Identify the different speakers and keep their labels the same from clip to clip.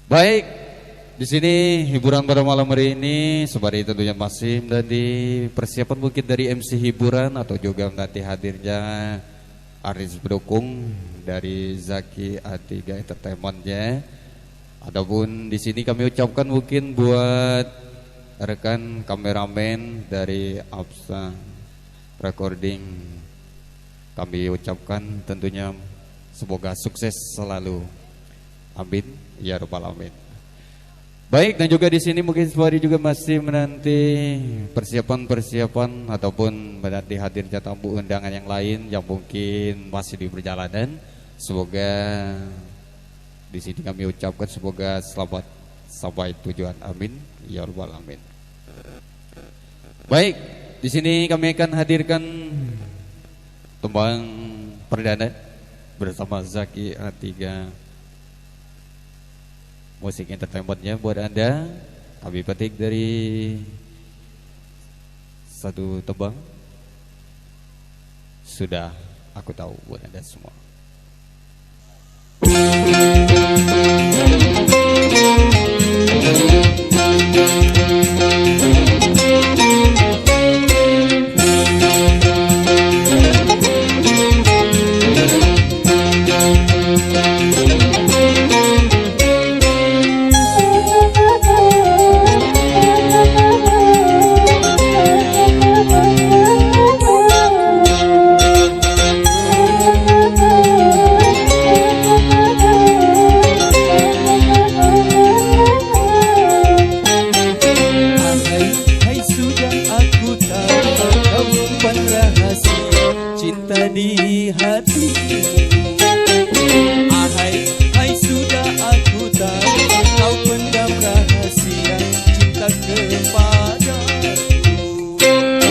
Speaker 1: Baik, di sini hiburan pada malam hari ini sembari tentunya masih menjadi persiapan mungkin dari MC hiburan atau juga nanti hadirnya artis pendukung dari Zaki A3 Entertainment-nya. Adapun di sini kami ucapkan mungkin buat rekan kameramen dari Absa Recording, kami ucapkan tentunya semoga sukses selalu. Amin ya rabbal alamin. Baik, dan juga di sini mungkin sembari juga masih menanti persiapan ataupun menanti hadirnya tamu undangan yang lain yang mungkin masih di perjalanan. Semoga di sini kami ucapkan semoga selamat sampai tujuan. Amin ya rabbal alamin. Baik, di sini kami akan hadirkan tembang perdana bersama Zaki A3 musik entertainmentnya buat Anda. Kami petik dari satu tembang Sudah Aku Tahu buat Anda semua.
Speaker 2: Cinta di hati, hai sudah aku tahu, kau pendam rahasia cinta kepadaku.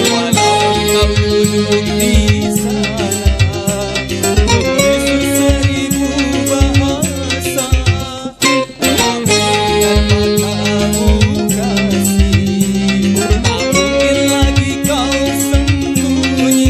Speaker 2: Walau kau duduk di sana, menulis seribu bahasa, dengan matamu kasih, tak mungkin lagi kau sembunyi.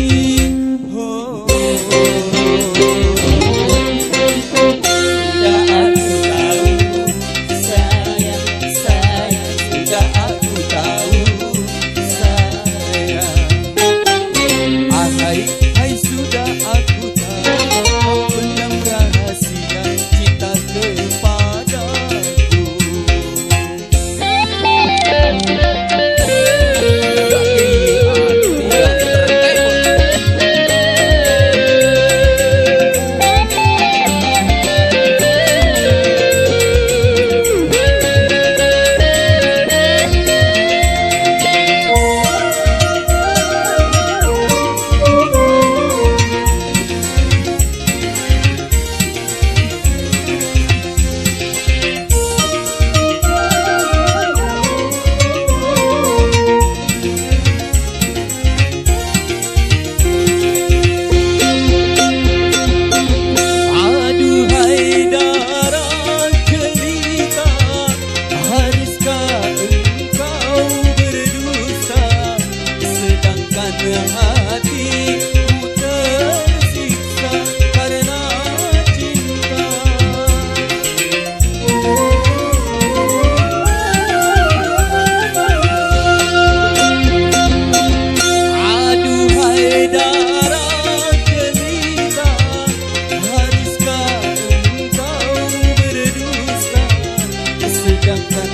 Speaker 2: Hatiku tersiksa karena cinta. Aduhai darah cerita, haruskah engkau berdusta sedangkan